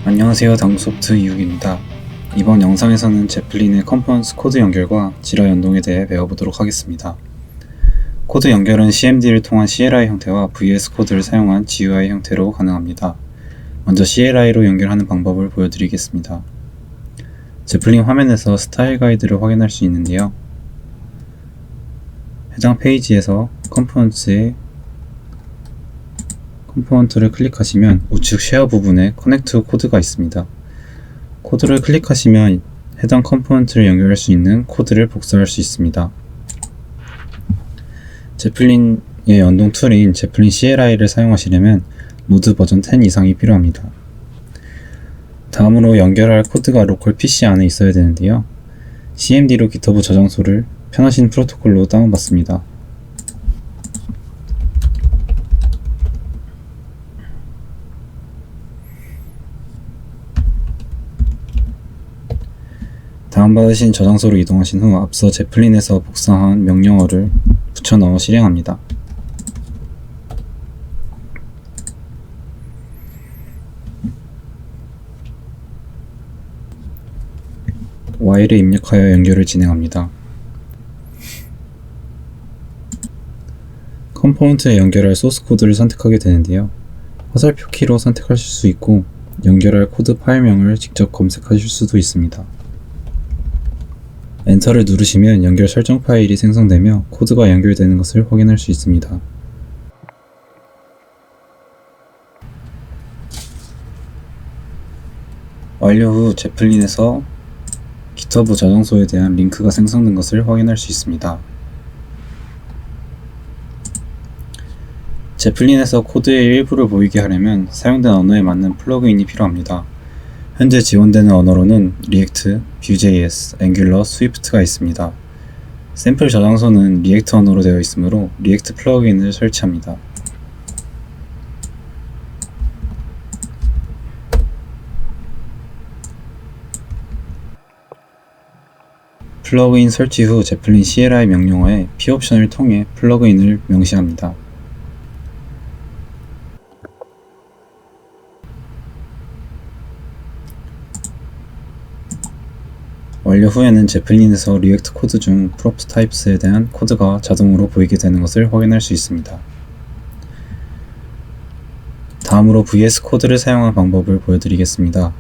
안녕하세요. 당소프트 이욱입니다. 이번 영상에서는 제플린의 컴포넌트 코드 연결과 지라 연동에 대해 배워보도록 하겠습니다. 코드 연결은 CMD를 통한 CLI 형태와 VS 코드를 사용한 GUI 형태로 가능합니다. 먼저 CLI로 연결하는 방법을 보여드리겠습니다. 제플린 화면에서 스타일 가이드를 확인할 수 있는데요. 해당 페이지에서 컴포넌트를 클릭하시면 우측 쉐어 부분에 커넥트 코드가 있습니다. 코드를 클릭하시면 해당 컴포넌트를 연결할 수 있는 코드를 복사할 수 있습니다. 제플린의 연동 툴인 제플린 CLI를 사용하시려면 노드 버전 10 이상이 필요합니다. 다음으로 연결할 코드가 로컬 PC 안에 있어야 되는데요. CMD로 GitHub 저장소를 편하신 프로토콜로 다운받습니다. 다운받으신 저장소로 이동하신 후 앞서 제플린에서 복사한 명령어를 붙여 넣어 실행합니다. while을 입력하여 연결을 진행합니다. 컴포넌트에 연결할 소스 코드를 선택하게 되는데요. 화살표 키로 선택하실 수 있고 연결할 코드 파일명을 직접 검색하실 수도 있습니다. 엔터를 누르시면 연결 설정 파일이 생성되며 코드가 연결되는 것을 확인할 수 있습니다. 완료 후 제플린에서 GitHub 저장소에 대한 링크가 생성된 것을 확인할 수 있습니다. 제플린에서 코드의 일부를 보이게 하려면 사용된 언어에 맞는 플러그인이 필요합니다. 현재 지원되는 언어로는 리액트, Vue.js, Angular, Swift가 있습니다. 샘플 저장소는 리액트 언어로 되어 있으므로 리액트 플러그인을 설치합니다. 플러그인 설치 후 제플린 CLI 명령어에 P-옵션을 통해 플러그인을 명시합니다. 완료 후에는 제플린에서 리액트 코드 중 프롭 타입스에 대한 코드가 자동으로 보이게 되는 것을 확인할 수 있습니다. 다음으로 VS 코드를 사용한 방법을 보여드리겠습니다.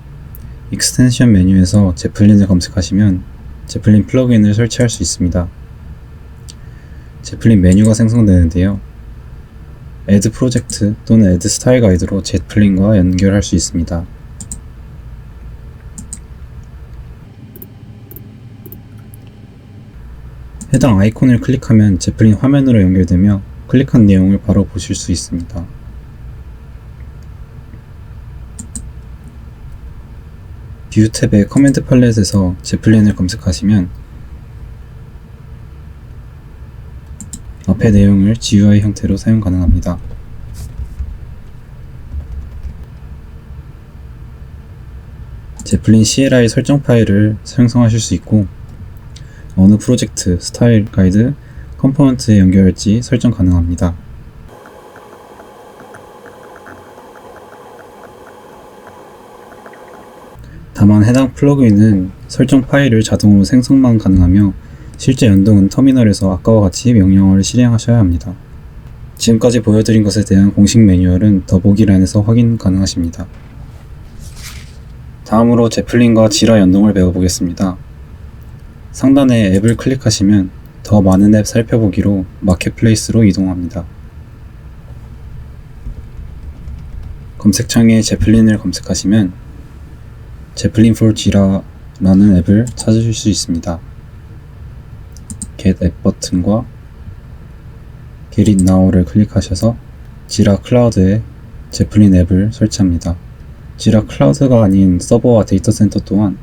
익스텐션 메뉴에서 제플린을 검색하시면 제플린 플러그인을 설치할 수 있습니다. 제플린 메뉴가 생성되는데요. Add 프로젝트 또는 Add 스타일 가이드로 제플린과 연결할 수 있습니다. 해당 아이콘을 클릭하면 제플린 화면으로 연결되며 클릭한 내용을 바로 보실 수 있습니다. 뷰 탭의 커맨드 팔렛에서 제플린을 검색하시면 앞의 내용을 GUI 형태로 사용 가능합니다. 제플린 CLI 설정 파일을 생성하실 수 있고 어느 프로젝트, 스타일 가이드, 컴포넌트에 연결할지 설정 가능합니다. 다만 해당 플러그인은 설정 파일을 자동으로 생성만 가능하며 실제 연동은 터미널에서 아까와 같이 명령어를 실행하셔야 합니다. 지금까지 보여드린 것에 대한 공식 매뉴얼은 더보기란에서 확인 가능하십니다. 다음으로 제플린과 지라 연동을 배워보겠습니다. 상단에 앱을 클릭하시면 더 많은 앱 살펴보기로 마켓플레이스로 이동합니다. 검색창에 제플린을 검색하시면 제플린 for Jira라는 앱을 찾으실 수 있습니다. Get 앱 버튼과 Get it now를 클릭하셔서 지라 클라우드에 제플린 앱을 설치합니다. 지라 클라우드가 아닌 서버와 데이터 센터 또한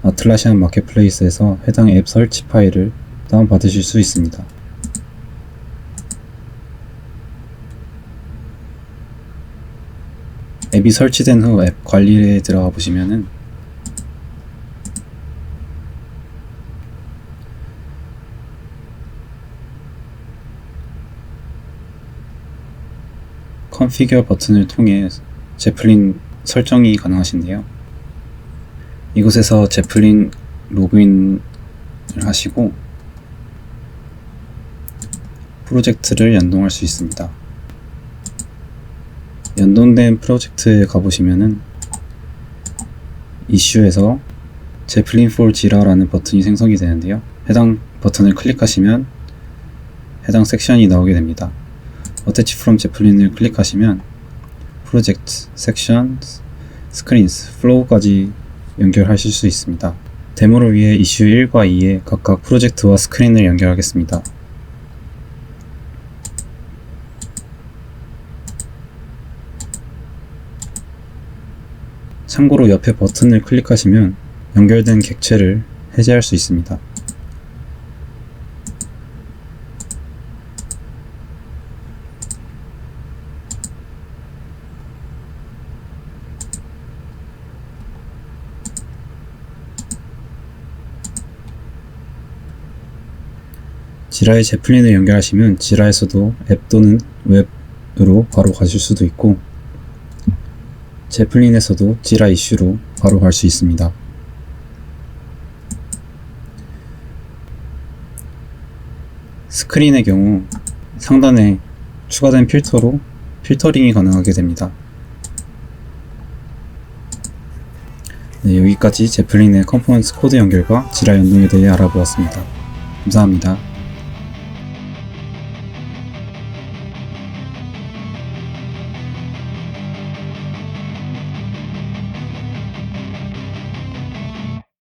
아틀라시안 마켓플레이스에서 해당 앱 설치 파일을 다운받으실 수 있습니다. 앱이 설치된 후 앱 관리에 들어가 보시면은 컨피규어 버튼을 통해 제플린 설정이 가능하신데요. 이곳에서 제플린 로그인을 하시고 프로젝트를 연동할 수 있습니다. 연동된 프로젝트에 가보시면은 이슈에서 제플린 for 지라라는 버튼이 생성이 되는데요. 해당 버튼을 클릭하시면 해당 섹션이 나오게 됩니다. Attach from 제플린을 클릭하시면 프로젝트, 섹션, 스크린스, 플로우까지 연결하실 수 있습니다. 데모를 위해 이슈 1과 2에 각각 프로젝트와 스크린을 연결하겠습니다. 참고로 옆에 버튼을 클릭하시면 연결된 객체를 해제할 수 있습니다. 지라에 제플린을 연결하시면 지라에서도 앱 또는 웹으로 바로 가실 수도 있고 제플린에서도 지라 이슈로 바로 갈 수 있습니다. 스크린의 경우 상단에 추가된 필터로 필터링이 가능하게 됩니다. 네, 여기까지 제플린의 컴포넌트 코드 연결과 지라 연동에 대해 알아보았습니다. 감사합니다.